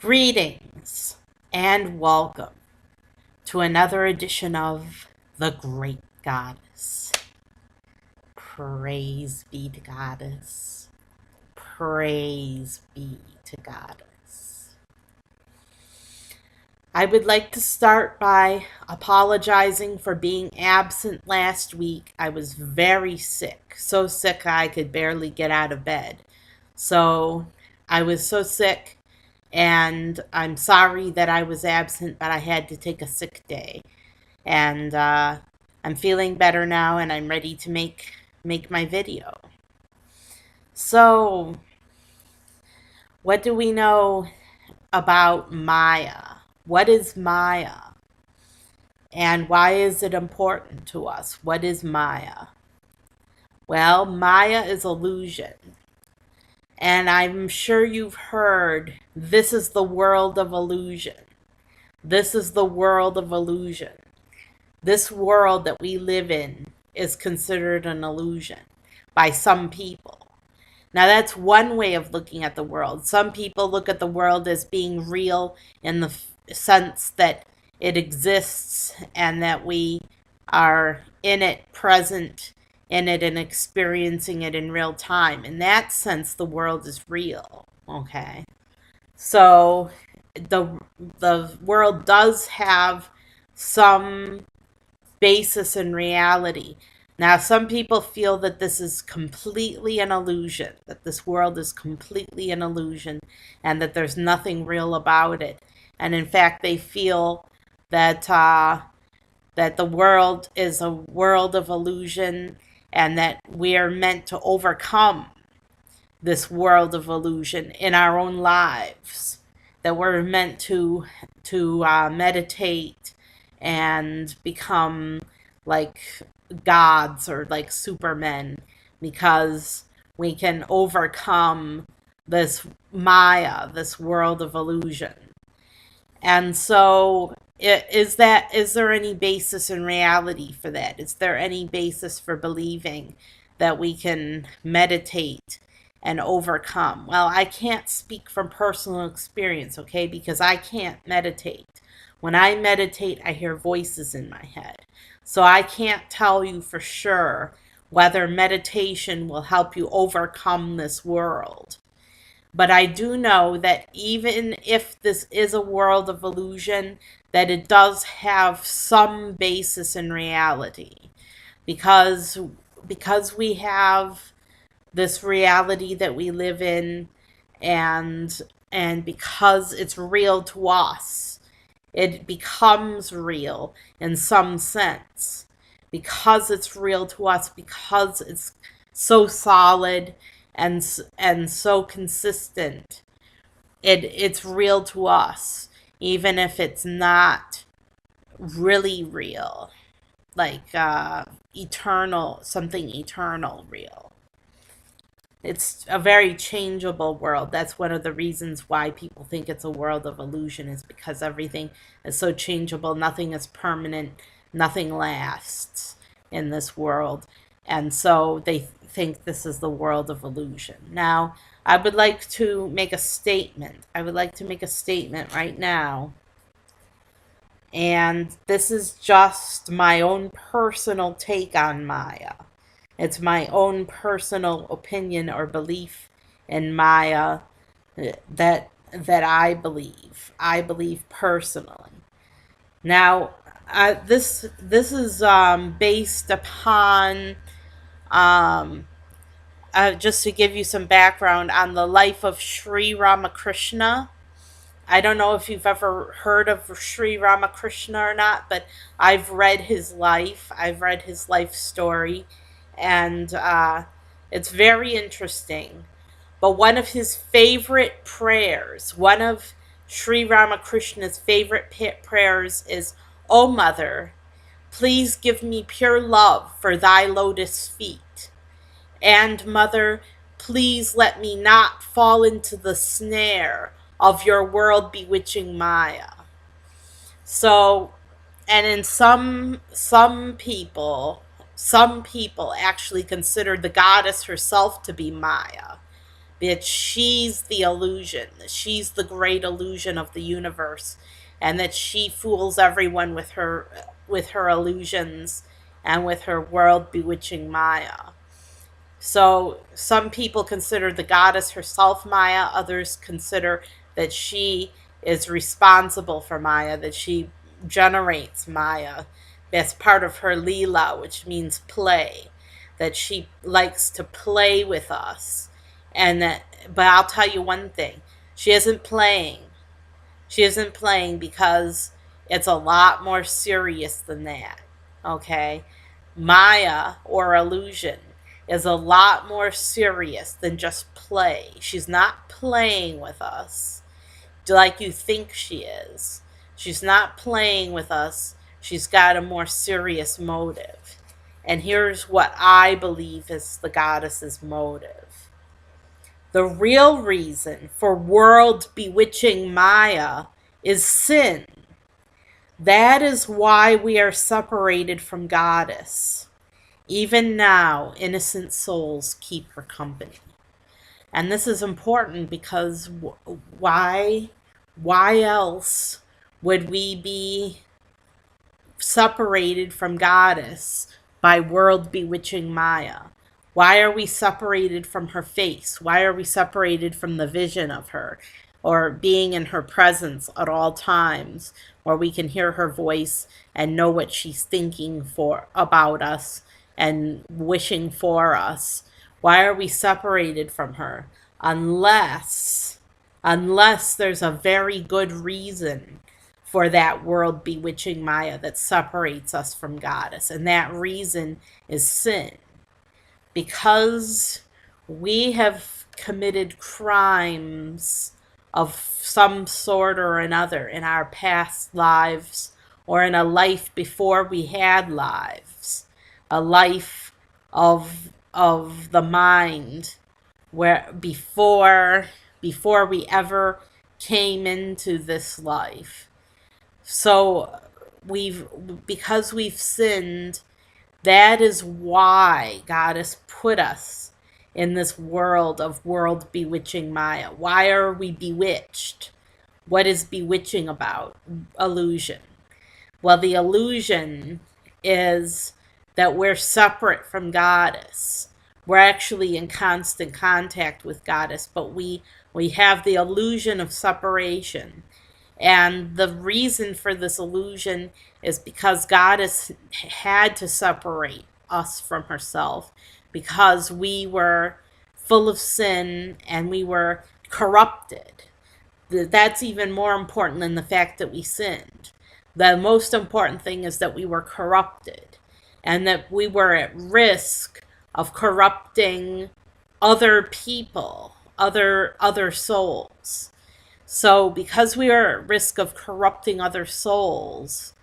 Greetings and welcome to another edition of The Great Goddess. Praise be to Goddess. Praise be to Goddess. I would like to start by apologizing for being absent last week. I was very sick, so sick I could barely get out of bed. So I was so sick, and I'm sorry that I was absent, but I had to take a sick day. And I'm feeling better now, and I'm ready to make my video. So, what do we know about Maya? What is Maya? And why is it important to us? What is Maya? Well, Maya is illusion. And I'm sure you've heard, this is the world of illusion. This is the world of illusion. This world that we live in is considered an illusion by some people. Now, that's one way of looking at the world. Some people look at the world as being real in the sense that it exists and that we are in it, present in it, and experiencing it in real time. In that sense, the world is real, okay? So the world does have some basis in reality. Now, some people feel that this is completely an illusion, that this world is completely an illusion, and that there's nothing real about it. And in fact, they feel that that the world is a world of illusion, and that we are meant to overcome this world of illusion in our own lives. That we're meant to meditate and become like gods or like supermen, because we can overcome this Maya, this world of illusion. And so is there any basis in reality for that? Is there any basis for believing that we can meditate and overcome? Well, I can't speak from personal experience, okay, because I can't meditate. When I meditate, I hear voices in my head. So I can't tell you for sure whether meditation will help you overcome this world. But I do know that even if this is a world of illusion, that it does have some basis in reality. Because we have this reality that we live in, and because it's real to us, it becomes real in some sense. Because it's real to us, because it's so solid and so consistent, it's real to us, even if it's not really real, like eternal, something eternal real. It's a very changeable world. That's one of the reasons why people think it's a world of illusion, is because everything is so changeable. Nothing is permanent. Nothing lasts in this world. And so they think this is the world of illusion. Now, I would like to make a statement. I would like to make a statement right now. And this is just my own personal take on Maya. It's my own personal opinion or belief in Maya that I believe. I believe personally. Now, this is based upon just to give you some background on the life of Sri Ramakrishna. I don't know if you've ever heard of Sri Ramakrishna or not, but I've read his life. I've read his life story, and it's very interesting. But one of his favorite prayers, one of Sri Ramakrishna's favorite prayers is, "O Mother, please give me pure love for thy lotus feet. And Mother, please let me not fall into the snare of your world-bewitching Maya." So, and in some people actually consider the goddess herself to be Maya, that she's the illusion, that she's the great illusion of the universe, and that she fools everyone with her illusions and with her world bewitching Maya. So some people consider the goddess herself Maya, others consider that she is responsible for Maya, that she generates Maya. That's part of her Leela, which means play, that she likes to play with us. And that, but I'll tell you one thing, she isn't playing. She isn't playing because it's a lot more serious than that. Okay? Maya or illusion is a lot more serious than just play. She's not playing with us like you think she is. She's not playing with us. She's got a more serious motive. And here's what I believe is the goddess's motive. The real reason for world bewitching Maya is sin. That is why we are separated from Goddess. Even now, innocent souls keep her company. And this is important because why else would we be separated from Goddess by world bewitching Maya? Why are we separated from her face? Why are we separated from the vision of her or being in her presence at all times where we can hear her voice and know what she's thinking for about us and wishing for us? Why are we separated from her? Unless there's a very good reason for that world bewitching Maya that separates us from Goddess. And that reason is sin. Because we have committed crimes of some sort or another in our past lives or in a life before we had lives, a life of the mind where before we ever came into this life. So because we've sinned, that is why God has put us in this world of world bewitching Maya. Why are we bewitched? What is bewitching about? Illusion. Well, the illusion is that we're separate from Goddess. We're actually in constant contact with Goddess, but we have the illusion of separation. And the reason for this illusion is because Goddess had to separate us from herself because we were full of sin and we were corrupted. That's even more important than the fact that we sinned. The most important thing is that we were corrupted and that we were at risk of corrupting other people, other souls. So because we are at risk of corrupting other souls,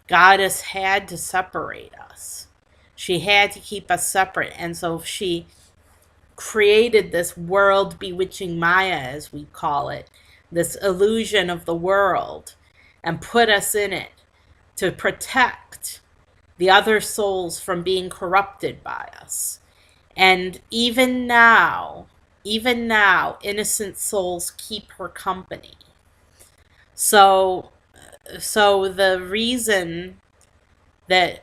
Goddess had to separate us. She had to keep us separate. And so she created this world bewitching Maya, as we call it, this illusion of the world, and put us in it to protect the other souls from being corrupted by us. And even now, innocent souls keep her company. So the reason that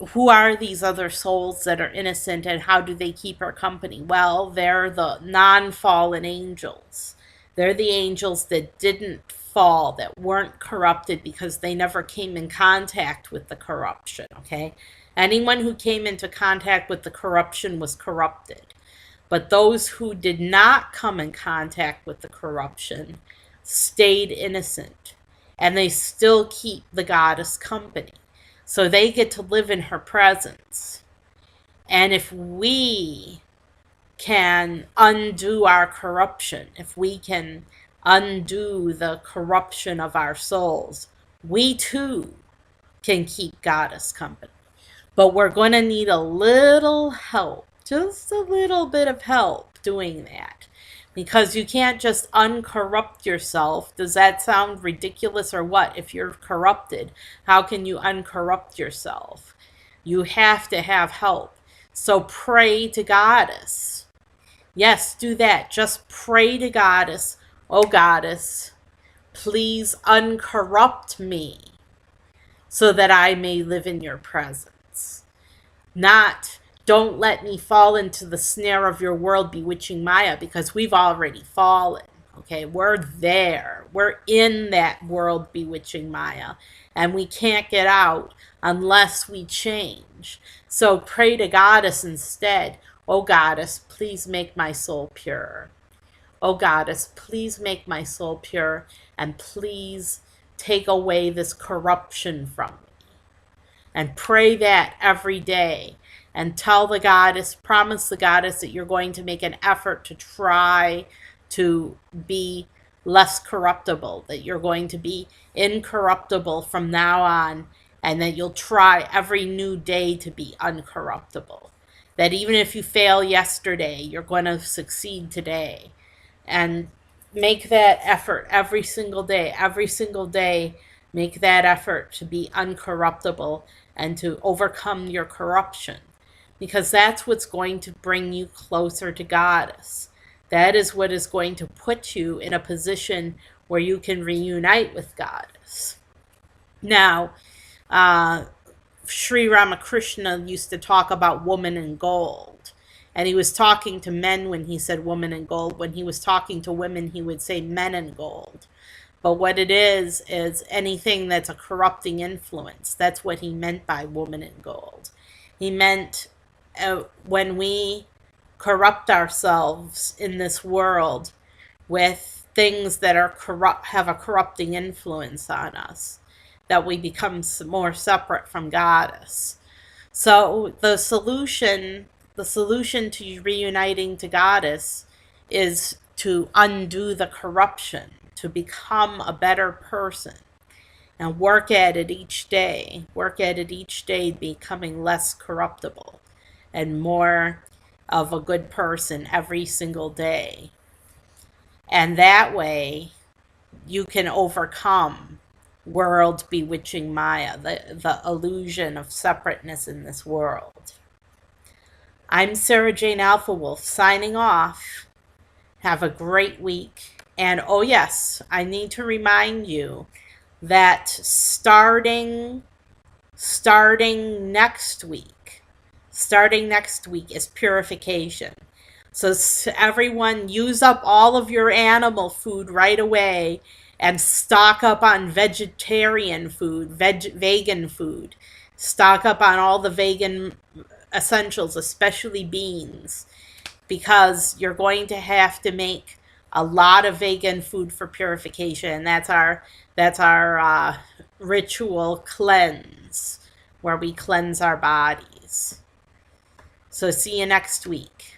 who are these other souls that are innocent and how do they keep her company? Well, they're the non-fallen angels. They're the angels that didn't fall, that weren't corrupted because they never came in contact with the corruption, okay? Anyone who came into contact with the corruption was corrupted. But those who did not come in contact with the corruption stayed innocent. And they still keep the Goddess company. So they get to live in her presence. And if we can undo our corruption, if we can undo the corruption of our souls, we too can keep Goddess company. But we're going to need a little help, just a little bit of help doing that. Because you can't just uncorrupt yourself. Does that sound ridiculous or what? If you're corrupted, how can you uncorrupt yourself? You have to have help. So pray to Goddess. Yes, do that. Just pray to Goddess. Oh, Goddess, please uncorrupt me so that I may live in your presence. Not, don't let me fall into the snare of your world bewitching Maya, because we've already fallen. Okay, we're there. We're in that world bewitching Maya, and we can't get out unless we change. So pray to Goddess instead. Oh, Goddess, please make my soul pure. Oh, Goddess, please make my soul pure, and please take away this corruption from me. And pray that every day. And tell the Goddess, promise the Goddess that you're going to make an effort to try to be less corruptible, that you're going to be incorruptible from now on, and that you'll try every new day to be uncorruptible. That even if you fail yesterday, you're going to succeed today. And make that effort every single day, make that effort to be uncorruptible and to overcome your corruption, because that's what's going to bring you closer to Goddess. That is what is going to put you in a position where you can reunite with Goddess. Now, Sri Ramakrishna used to talk about woman in gold. And he was talking to men when he said woman in gold. When he was talking to women, he would say men in gold. But what it is anything that's a corrupting influence. That's what he meant by woman in gold. He meant when we corrupt ourselves in this world with things that are corrupt, have a corrupting influence on us, that we become more separate from Goddess. So the solution to reuniting to Goddess is to undo the corruption, to become a better person, and work at it each day. Work at it each day, becoming less corruptible and more of a good person every single day. And that way, you can overcome world bewitching Maya, the illusion of separateness in this world. I'm Sarah Jane Alpha Wolf signing off. Have a great week. And oh yes, I need to remind you that starting next week is purification. So everyone, use up all of your animal food right away and stock up on vegetarian food, vegan food. Stock up on all the vegan essentials, especially beans, because you're going to have to make a lot of vegan food for purification. That's our ritual cleanse, where we cleanse our bodies. So see you next week.